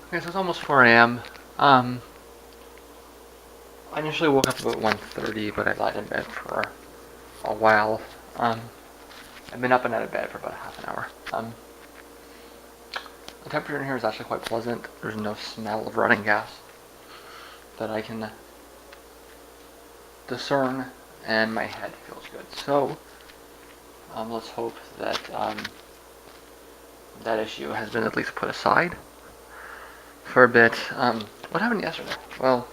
Okay, so it's almost 4 a.m. I initially woke up about 1:30, but I lied in bed for a while. Um, I've been up and out of bed for about half an hour. The temperature in here is actually quite pleasant. There's no smell of running gas that I can discern, and my head feels good. So, let's hope that that issue has been at least put aside for a bit. What happened yesterday? Well,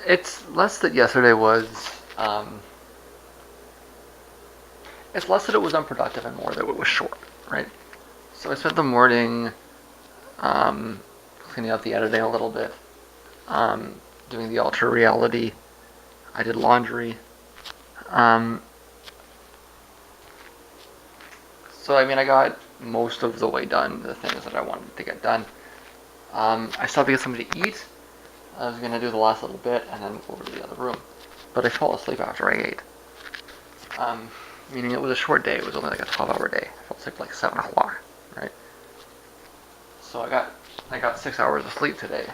it's less that yesterday was. It's less that it was unproductive and more that it was short, right? So I spent the morning cleaning up the editing a little bit, doing the ultra reality. I did laundry. Um, so I mean, I got most of the way done, the things that I wanted to get done. I stopped to get something to eat. I was gonna do the last little bit and then move over to the other room, but I fell asleep after I ate. Meaning it was a short day. It was only like a 12-hour day. I fell asleep like 7 o'clock, right? So I got 6 hours of sleep today,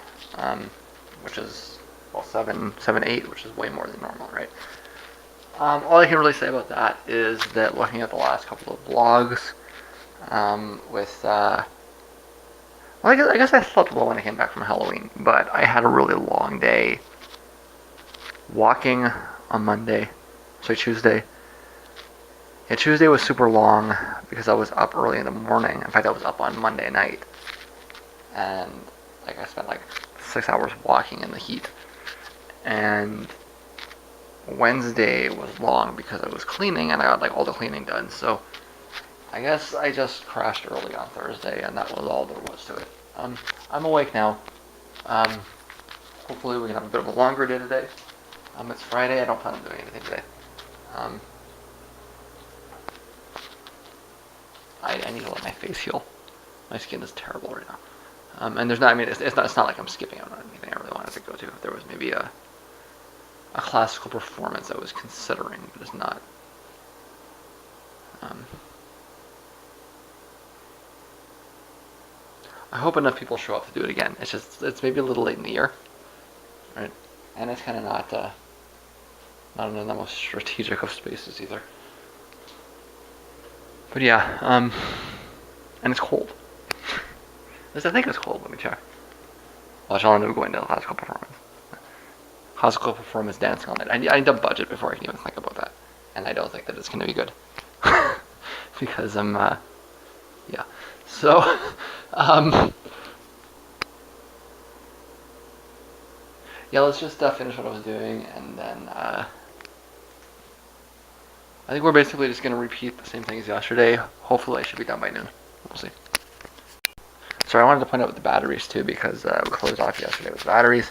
which is well 8, which is way more than normal, right? All I can really say about that is that looking at the last couple of vlogs, well, I guess I slept well when I came back from Halloween, but I had a really long day walking on Monday, so Tuesday. Yeah, Tuesday was super long because I was up early in the morning. In fact, I was up on Monday night, and like I spent like 6 hours walking in the heat. And Wednesday was long because I was cleaning and I got like all the cleaning done. So I guess I just crashed early on Thursday, and that was all there was to it. I'm awake now. Um, Hopefully we can have a bit of a longer day today. It's Friday. I don't plan on doing anything today. I need to let my face heal. My skin is terrible right now. And there's not. I mean, it's not like I'm skipping out on anything I really wanted to go to. There was maybe a classical performance I was considering, but it's not. I hope enough people show up to do it again. It's maybe a little late in the year, right? And it's kind of not in the most strategic of spaces either. But yeah, and it's cold. At least I think it's cold. Let me check. Watch, I'll end up going to the classical performance. Classical performance dancing all night. I need to budget before I can even think about that, and I don't think that it's going to be good because yeah. So, yeah, let's just finish what I was doing, and then I think we're basically just going to repeat the same thing as yesterday. Hopefully I should be done by noon. We'll see. So I wanted to point out with the batteries too, because we closed off yesterday with batteries.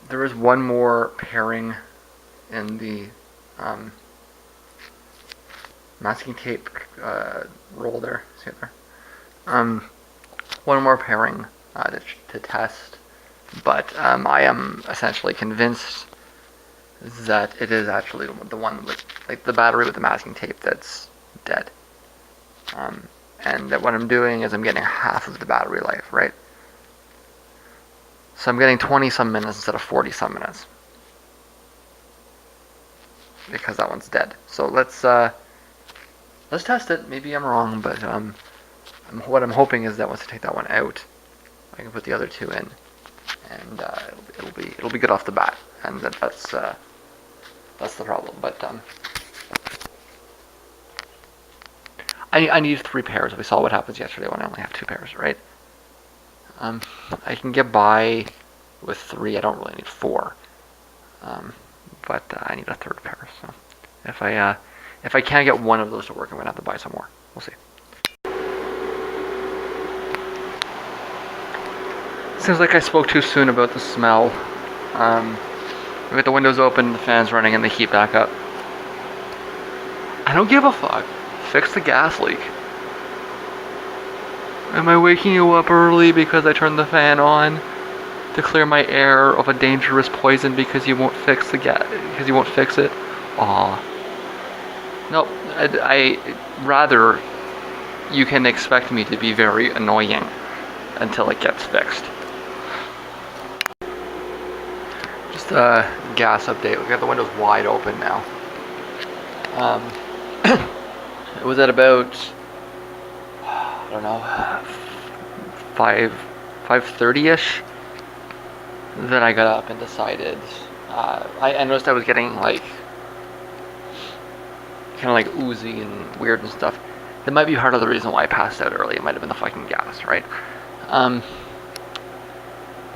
There is one more pairing in the masking tape roll there. See it there? One more pairing to test, but I am essentially convinced that it is actually the one with like the battery with the masking tape that's dead. And that what I'm doing is I'm getting half of the battery life, right? So I'm getting 20 some minutes instead of 40 some minutes because that one's dead. So let's test it. Maybe I'm wrong, but what I'm hoping is that once I take that one out, I can put the other two in, and it'll be good off the bat. And that's the problem. But I need 3 pairs. We saw what happens yesterday when I only have 2 pairs, right? I can get by with 3. I don't really need 4. But I need a 3rd pair. So if I can't get one of those to work, I'm gonna have to buy some more. We'll see. Seems like I spoke too soon about the smell. We got the windows open, the fans running, and the heat back up. I don't give a fuck. Fix the gas leak. Am I waking you up early because I turned the fan on to clear my air of a dangerous poison because you won't fix the because you won't fix it? Aw. Nope. I rather you can expect me to be very annoying until it gets fixed. Just a gas update. We got the windows wide open now. It was at about, I don't know, 5:30ish that I got up and decided. I noticed I was getting like kind of like oozy and weird and stuff. That might be part of the reason why I passed out early. It might have been the fucking gas, right? But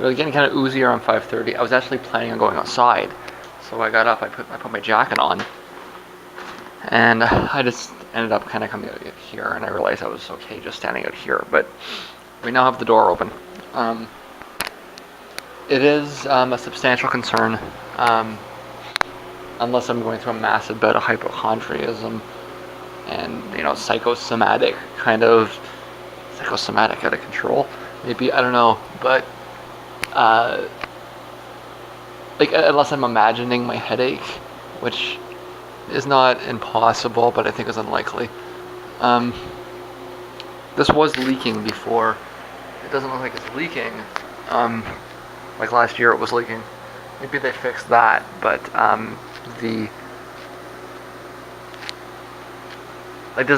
I was getting kind of oozy around 5:30. I was actually planning on going outside, so I got up. I put my jacket on, and I just ended up kind of coming out here, and I realized I was okay just standing out here. But we now have the door open. It is a substantial concern, unless I'm going through a massive bout of hypochondriaism and psychosomatic out of control. Maybe, I don't know, but unless I'm imagining my headache, which is not impossible, but I think is unlikely. This was leaking before. It doesn't look like it's leaking. Like last year it was leaking. Maybe they fixed that, but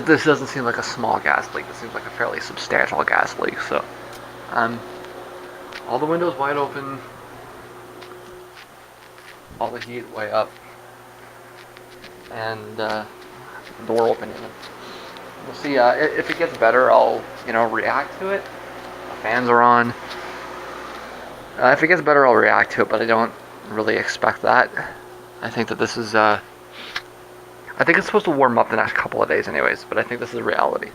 this doesn't seem like a small gas leak. This seems like a fairly substantial gas leak. So, all the windows wide open, all the heat way up, and door open. We'll see. If it gets better, I'll react to it. The fans are on. If it gets better, I'll react to it, but I don't really expect that. I think that this is. I think it's supposed to warm up the next couple of days, anyways. But I think this is reality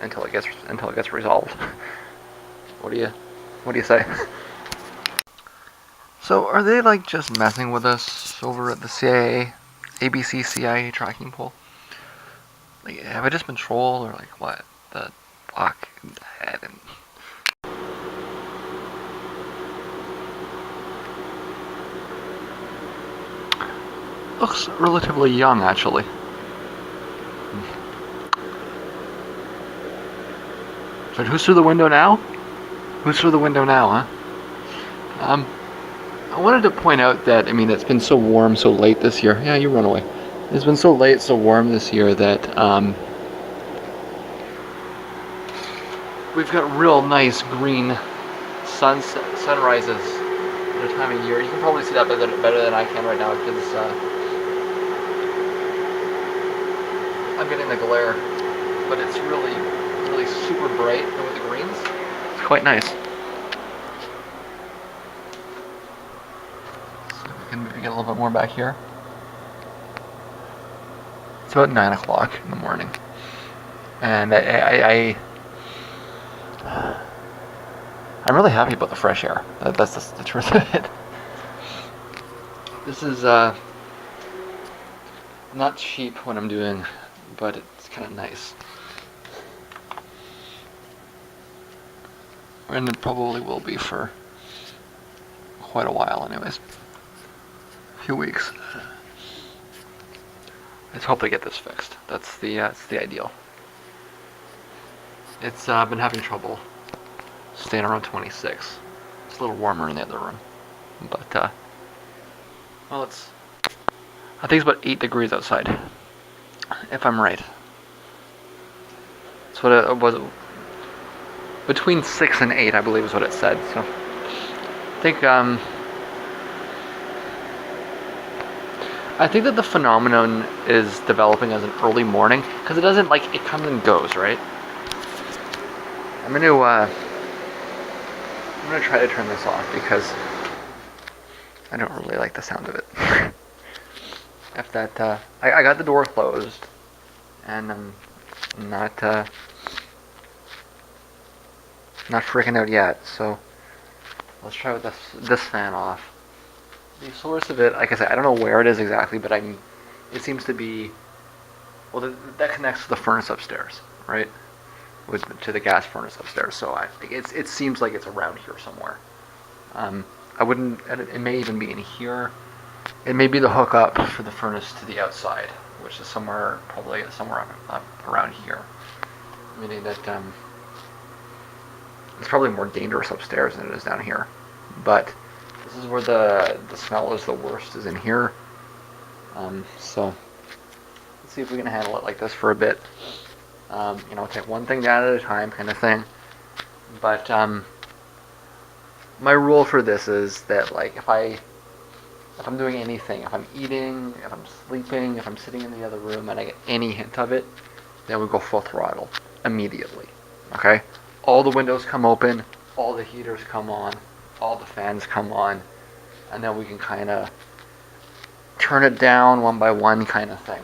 until it gets resolved. What do you say? So are they just messing with us over at the CIA, ABC CIA tracking poll? Have I just been trolled or what the fuck? Looks relatively young, actually. So who's through the window now? Who's through the window now, huh? I wanted to point out that, it's been so warm so late this year. Yeah, you run away. It's been so late, so warm this year that we've got real nice green sunrises at a time of year. You can probably see that better than I can right now because I'm getting the glare, but it's really, really super bright with the greens. It's quite nice. So we can maybe get a little bit more back here. It's about 9 o'clock in the morning, and I'm really happy about the fresh air. That's just the truth of it. This is not cheap when I'm doing, but it's kind of nice. And it probably will be for quite a while anyways. A few weeks. Let's hope they get this fixed. That's the ideal. It's been having trouble staying around 26. It's a little warmer in the other room. But, I think it's about 8 degrees outside. If I'm right. That's what it was. Between 6 and 8, I believe is what it said. So, I think that the phenomenon is developing as an early morning, because it doesn't, it comes and goes, right? I'm gonna try to turn this off, because I don't really like the sound of it. If that, I got the door closed, and I'm not freaking out yet, so let's try with this fan off. The source of it, like I said, I don't know where it is exactly, but it seems to be, that connects to the furnace upstairs, right? To the gas furnace upstairs, so it seems like it's around here somewhere. It may even be in here. It may be the hookup for the furnace to the outside, which is probably somewhere up around here. meaning that it's probably more dangerous upstairs than it is down here. But this is where the smell is the worst, is in here. So let's see if we can handle it like this for a bit. Take one thing down at a time, kind of thing. But my rule for this is that, like, if I'm doing anything, if I'm eating, if I'm sleeping, if I'm sitting in the other room and I get any hint of it, then we go full throttle immediately. Okay? All the windows come open, all the heaters come on, all the fans come on, and then we can kind of turn it down one by one, kind of thing.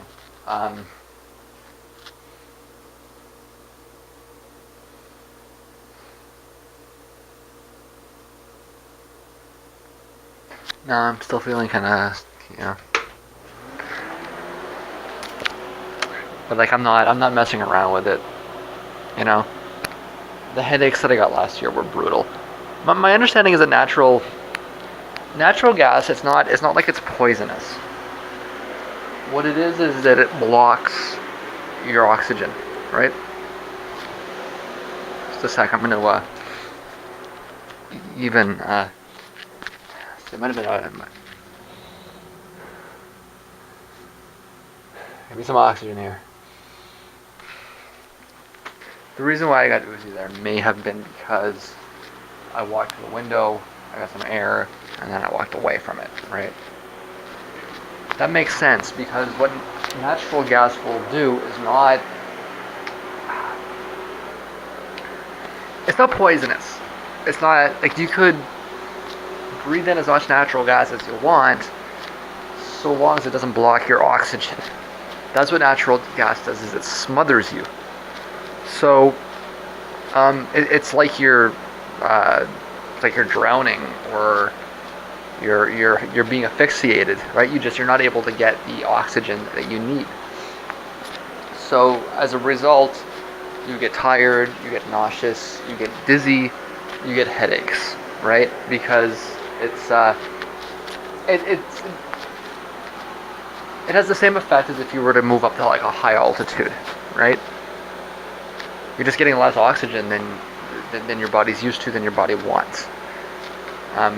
No, I'm still feeling kind of, but like I'm not messing around with it. The headaches that I got last year were brutal. My understanding is that natural gas, it's not like it's poisonous. What it is that it blocks your oxygen, right? Just a sec, I'm gonna even it might have been maybe some oxygen here. The reason why I got oozy there may have been because I walked to the window, I got some air, and then I walked away from it, right? That makes sense, because what natural gas will do is it's not poisonous. It's not, like, you could breathe in as much natural gas as you want, so long as it doesn't block your oxygen. That's what natural gas does, is it smothers you. So it's like you're drowning, or you're being asphyxiated, right? You're not able to get the oxygen that you need. So as a result, you get tired, you get nauseous, you get dizzy, you get headaches, right? Because it has the same effect as if you were to move up to like a high altitude, right? You're just getting less oxygen than your body's used to, than your body wants. But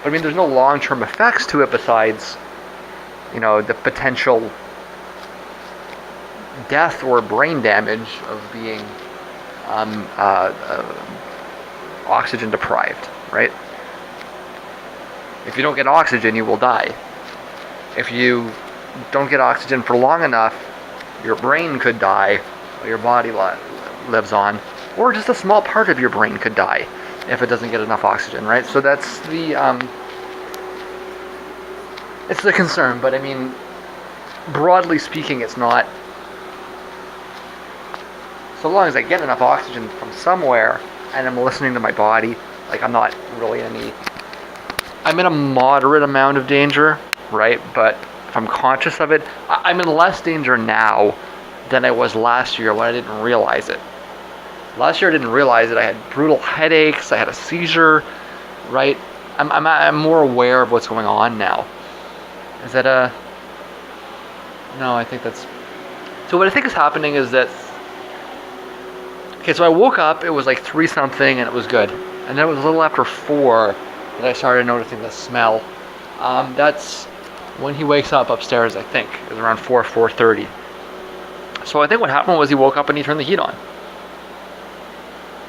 I mean, there's no long-term effects to it besides, the potential death or brain damage of being oxygen deprived, right? If you don't get oxygen, you will die. If you don't get oxygen for long enough, your brain could die, while your body lives on, or just a small part of your brain could die if it doesn't get enough oxygen, right? So that's it's the concern, but I mean, broadly speaking, it's not. So long as I get enough oxygen from somewhere and I'm listening to my body, like, I'm not really I'm in a moderate amount of danger, right? But if I'm conscious of it, I'm in less danger now than I was last year when I didn't realize it. Last year I didn't realize it. I had brutal headaches, I had a seizure, right? I'm more aware of what's going on now. Is that no, I think that's... So what I think is happening is that... Okay, so I woke up, it was like 3 something, and it was good. And then it was a little after 4 that I started noticing the smell. That's when he wakes up upstairs, I think. It was around 4:30. So I think what happened was he woke up and he turned the heat on.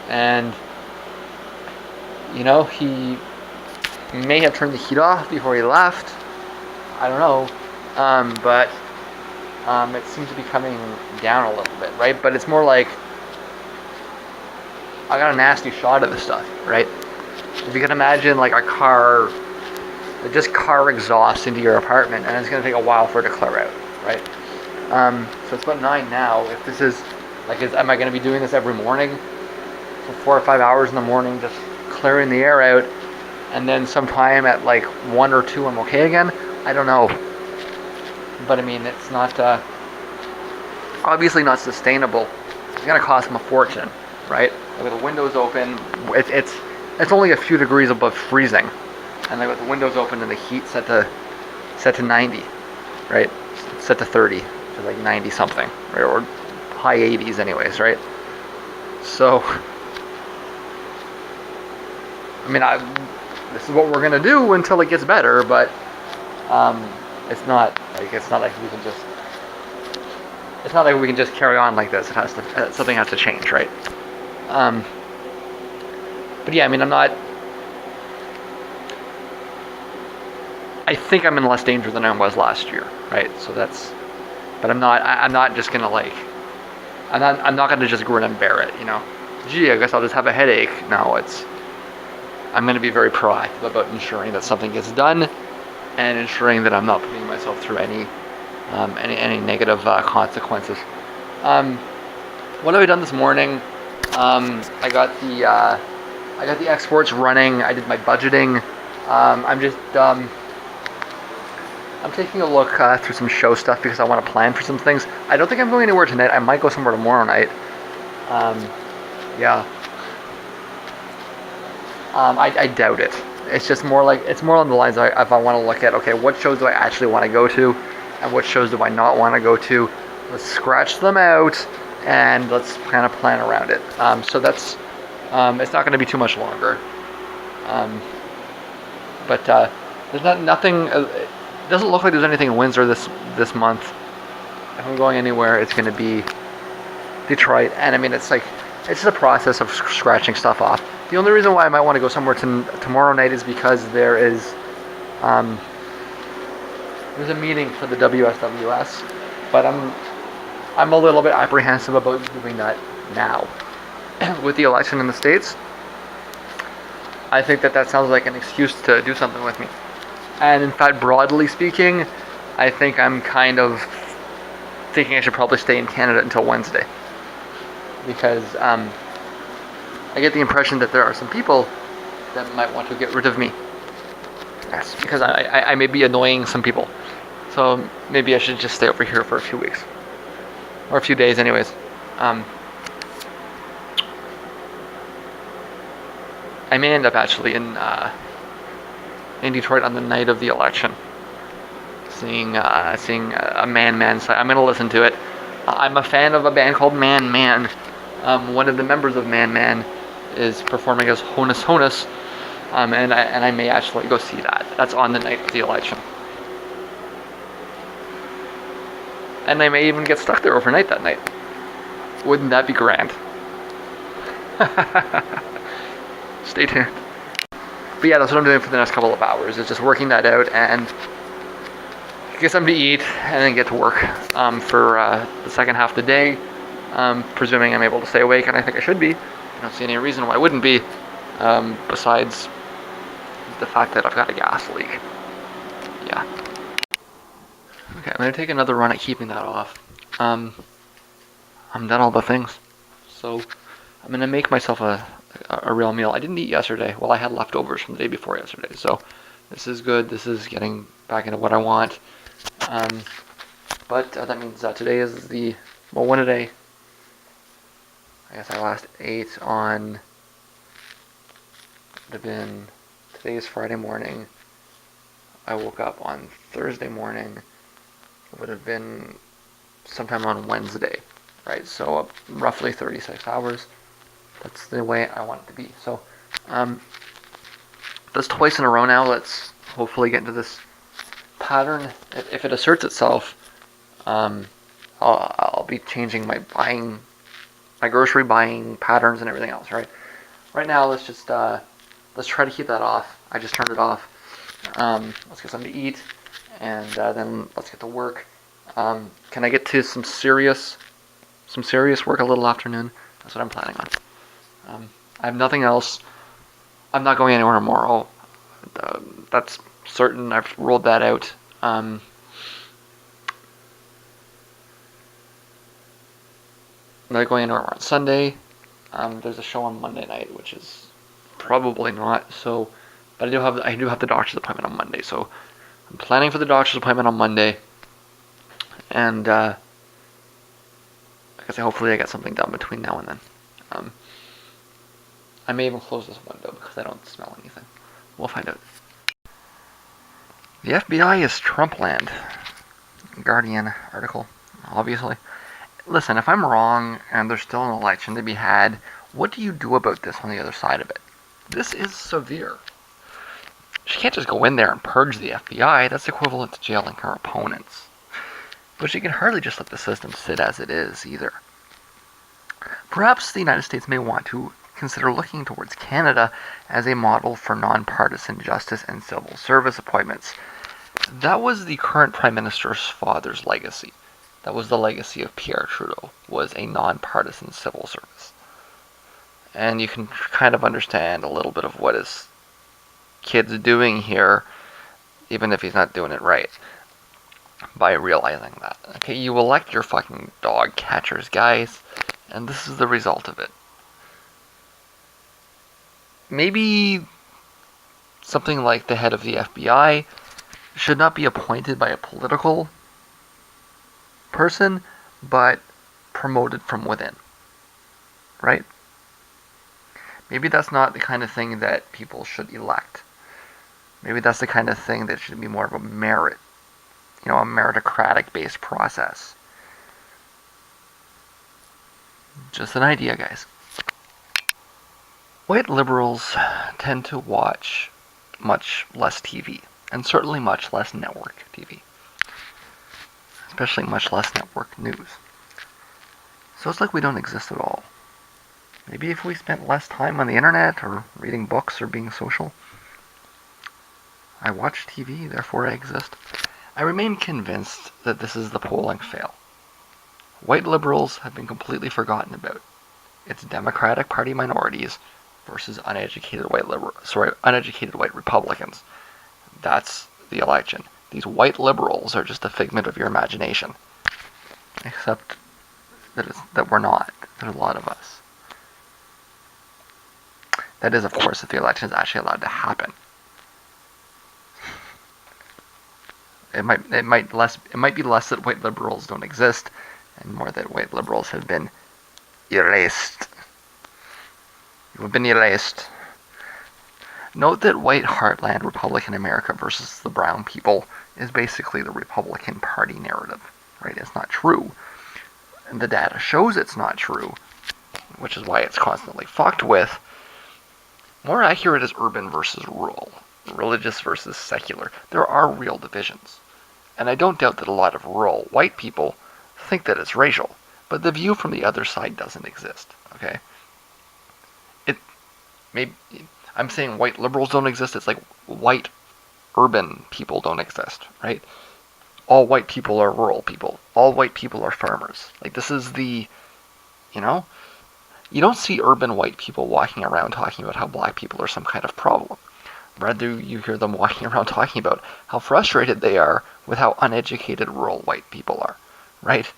And, he may have turned the heat off before he left. I don't know. But it seems to be coming down a little bit, right? But it's more like I got a nasty shot of this stuff, right? If you can imagine, like, a car, just car exhaust into your apartment, and it's going to take a while for it to clear out, right? So it's about 9 now. If this is, like, am I going to be doing this every morning? For 4 or 5 hours in the morning, just clearing the air out, and then sometime at like 1 or 2 I'm okay again? I don't know. But I mean, it's not, obviously not sustainable. It's going to cost them a fortune, right? With the windows open, it's only a few degrees above freezing, and like with the windows open and the heat set to 90, right? Set to 30, to like 90 something, right? Or high 80s anyways, right? So, I mean, this is what we're gonna do until it gets better, but it's not like we can just. It's not like we can just carry on like this. It has to. Something has to change, right? But yeah, I mean, I'm not. I think I'm in less danger than I was last year, right? So that's. But I'm not. I'm not just gonna like. I'm not gonna just grin and bear it, you know. Gee, I guess I'll just have a headache. No, it's. I'm gonna be very proactive about ensuring that something gets done, and ensuring that I'm not putting myself through any negative consequences. What have I done this morning? I got the exports running. I did my budgeting. I'm taking a look through some show stuff because I want to plan for some things. I don't think I'm going anywhere tonight. I might go somewhere tomorrow night. Yeah. I doubt it. It's just more like, it's more on the lines of if I want to look at, okay, what shows do I actually want to go to, and what shows do I not want to go to. Let's scratch them out, and let's kind of plan around it. So that's, it's not going to be too much longer. But there's nothing. It doesn't look like there's anything in Windsor this month. If I'm going anywhere, it's going to be Detroit, and I mean, it's just a process of scratching stuff off. The only reason why I might want to go somewhere tomorrow night is because there's a meeting for the WSWS, but I'm a little bit apprehensive about doing that now. With the election in the States, I think that sounds like an excuse to do something with me. And in fact, broadly speaking, I think I'm kind of thinking I should probably stay in Canada until Wednesday. Because I get the impression that there are some people that might want to get rid of me. Yes, because I may be annoying some people. So maybe I should just stay over here for a few weeks. Or a few days anyways. I may end up actually in Detroit on the night of the election. Seeing a Man site. I'm going to listen to it. I'm a fan of a band called Man. One of the members of Man is performing as Honus, and I may actually go see that. That's on the night of the election, and I may even get stuck there overnight that night. Wouldn't that be grand? Stay tuned. But yeah, that's what I'm doing for the next couple of hours. Is just working that out and get something to eat, and then get to work for the second half of the day. Presuming I'm able to stay awake, and I think I should be. I don't see any reason why I wouldn't be, besides the fact that I've got a gas leak. Yeah. Okay, I'm going to take another run at keeping that off. I'm done all the things. So I'm going to make myself a real meal. I didn't eat yesterday. Well, I had leftovers from the day before yesterday, so this is good. This is getting back into what I want. But that means today is one a day. I guess I last ate on, today is Friday morning. I woke up on Thursday morning. It would have been sometime on Wednesday, right? So roughly 36 hours. That's the way I want it to be. So that's twice in a row now. Let's hopefully get into this pattern. If it asserts itself, I'll be changing my grocery buying patterns and everything else, right? Right now, let's try to keep that off. I just turned it off. Let's get something to eat, and then let's get to work. Can I get to some serious work a little afternoon? That's what I'm planning on. I have nothing else. I'm not going anywhere tomorrow. That's certain. I've rolled that out. I'm not going anywhere on Sunday. There's a show on Monday night, which is probably not. So, but I do have the doctor's appointment on Monday. So, I'm planning for the doctor's appointment on Monday, and I guess hopefully I get something done between now and then. I may even close this window because I don't smell anything. We'll find out. The FBI is Trumpland. Guardian article, obviously. listen, if I'm wrong and there's still an election to be had, what do you do about this on the other side of it? This is severe. She can't just go in there and purge the FBI. That's equivalent to jailing her opponents. But she can hardly just let the system sit as it is either. Perhaps the United States may want to consider looking towards Canada as a model for nonpartisan justice and civil service appointments. That was the current Prime Minister's father's legacy. That was the legacy of Pierre Trudeau, was a nonpartisan civil service. And you can kind of understand a little bit of what his kid's doing here, even if he's not doing it right, by realizing that. Okay, you elect your fucking dog catchers, guys, and this is the result of it. Maybe something like the head of the FBI should not be appointed by a political person, but promoted from within. Right? Maybe that's not the kind of thing that people should elect. Maybe that's the kind of thing that should be more of a merit, a meritocratic-based process. Just an idea, guys. White liberals tend to watch much less TV, and certainly much less network TV, especially much less network news. So it's like we don't exist at all. Maybe if we spent less time on the internet, or reading books, or being social. I watch TV, therefore I exist. I remain convinced that this is the polling fail. White liberals have been completely forgotten about. It's Democratic Party minorities versus uneducated white Republicans. That's the election. These white liberals are just a figment of your imagination. Except that we're not. There's a lot of us. That is, of course, if the election is actually allowed to happen. It might be less that white liberals don't exist, and more that white liberals have been erased. You have been erased. Note that white heartland Republican America versus the brown people is basically the Republican Party narrative, right? It's not true. And the data shows it's not true, which is why it's constantly fucked with. More accurate is urban versus rural, religious versus secular. There are real divisions. And I don't doubt that a lot of rural white people think that it's racial, but the view from the other side doesn't exist, okay? I'm saying white liberals don't exist. It's like white urban people don't exist, right? All white people are rural people. All white people are farmers. Like, this is the, you don't see urban white people walking around talking about how black people are some kind of problem. Rather, you hear them walking around talking about how frustrated they are with how uneducated rural white people are, right?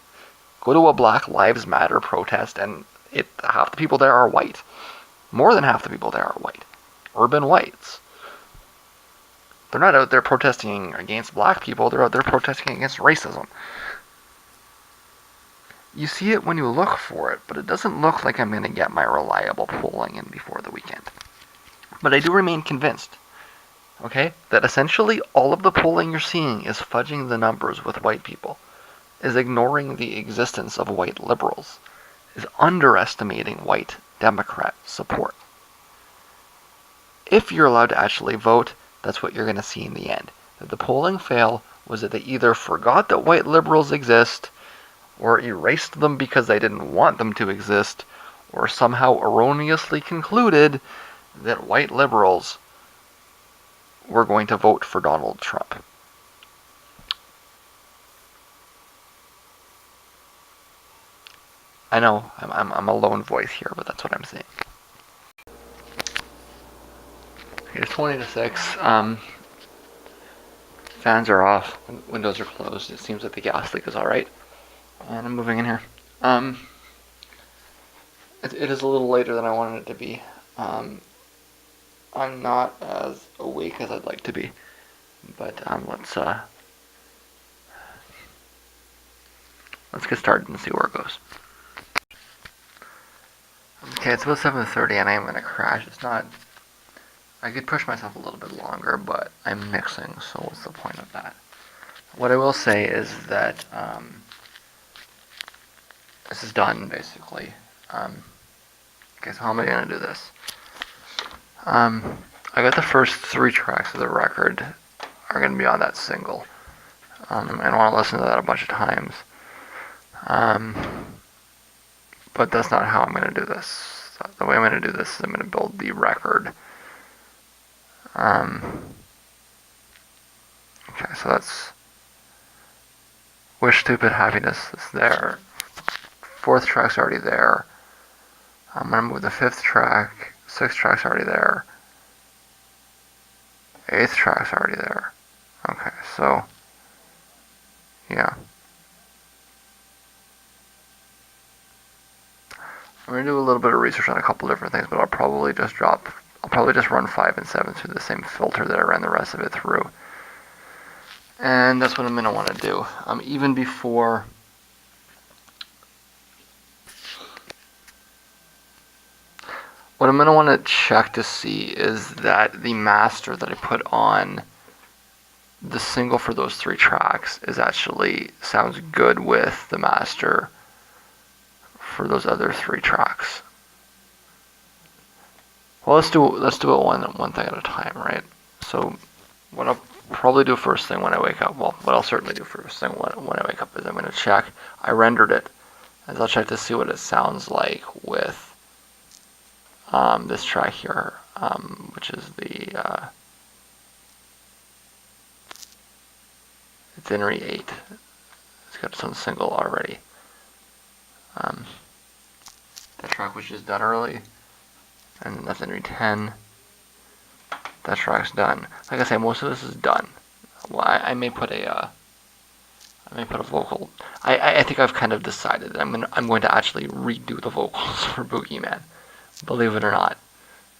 Go to a Black Lives Matter protest and half the people there are white. More than half the people there are white. Urban whites. They're not out there protesting against black people, they're out there protesting against racism. You see it when you look for it, but it doesn't look like I'm going to get my reliable polling in before the weekend. But I do remain convinced, okay, that essentially all of the polling you're seeing is fudging the numbers with white people, is ignoring the existence of white liberals, is underestimating white Democrat support. If you're allowed to actually vote, that's what you're going to see in the end. That the polling fail was that they either forgot that white liberals exist, or erased them because they didn't want them to exist, or somehow erroneously concluded that white liberals were going to vote for Donald Trump. I know, I'm a lone voice here, but that's what I'm saying. Okay, it's 20 to 6. Fans are off, windows are closed. It seems that the gas leak is alright. And I'm moving in here. It is a little later than I wanted it to be. I'm not as awake as I'd like to be. But let's get started and see where it goes. Okay, it's about 7:30 and I'm gonna crash. It's not. I could push myself a little bit longer, but I'm mixing, so what's the point of that? What I will say is that this is done, basically. Okay, so how am I going to do this? I got the first 3 tracks of the record are going to be on that single. And I want to listen to that a bunch of times. But that's not how I'm going to do this. The way I'm going to do this is I'm going to build the record. Okay, so that's Wish Stupid Happiness is there. 4th track's already there. I'm going to move the 5th track. 6th track's already there. 8th track's already there. Okay, so yeah. I'm going to do a little bit of research on a couple different things, but I'll probably just run 5 and 7 through the same filter that I ran the rest of it through. And that's what I'm going to want to do. Even before... What I'm going to want to check to see is that the master that I put on the single for those 3 tracks sounds good with the master for those other 3 tracks. Well, let's do it one thing at a time, right? So what I'll probably do first thing when I wake up, well, what I'll certainly do first thing when I wake up is I'm going to check. I rendered it, and I'll check to see what it sounds like with this track here, which is it's inri017. It's got its own single already. That track was just done early, and then that's inri010. That track's done. Like I say, most of this is done. Well, I may put a vocal. I think I've kind of decided that I'm going to actually redo the vocals for Boogeyman. Believe it or not.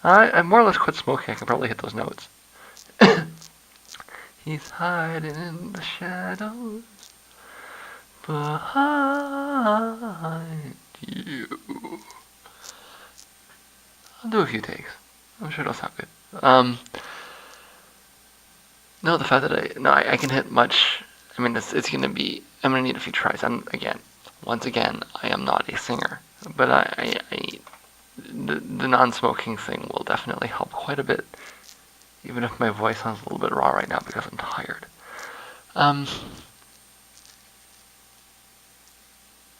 I more or less quit smoking. I can probably hit those notes. He's hiding in the shadows behind you. I'll do a few takes. I'm sure it'll sound good. No, the fact that I can hit much. I mean, it's gonna be. I'm gonna need a few tries. Once again, I am not a singer, but the non-smoking thing will definitely help quite a bit, even if my voice sounds a little bit raw right now because I'm tired.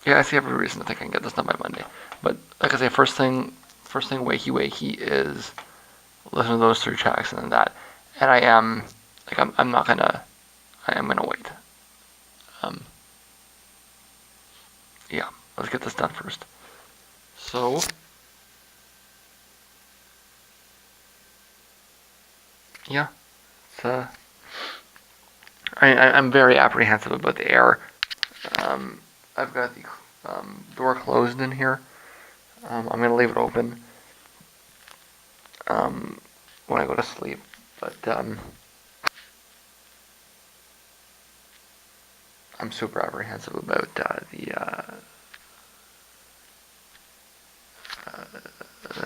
Yeah, I see every reason to think I can get this done by Monday. But like I say, first thing, wakey wakey is listen to those 3 tracks and then that. And I am gonna wait. Yeah, let's get this done first. So, yeah, it's I'm very apprehensive about the air. I've got the door closed in here. I'm gonna leave it open when I go to sleep, but I'm super apprehensive about the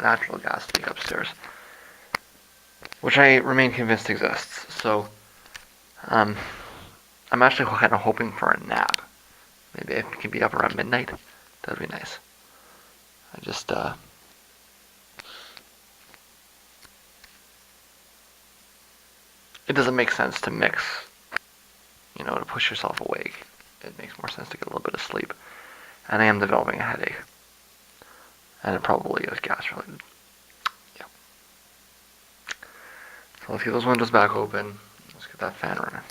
natural gas leak upstairs, which I remain convinced exists. So I'm actually kind of hoping for a nap. Maybe I can be up around midnight. That'd be nice. I just it doesn't make sense to mix, to push yourself awake. It makes more sense to get a little bit of sleep. And I am developing a headache. And it probably is gas related. Yeah. So let's get those windows back open. Let's get that fan running.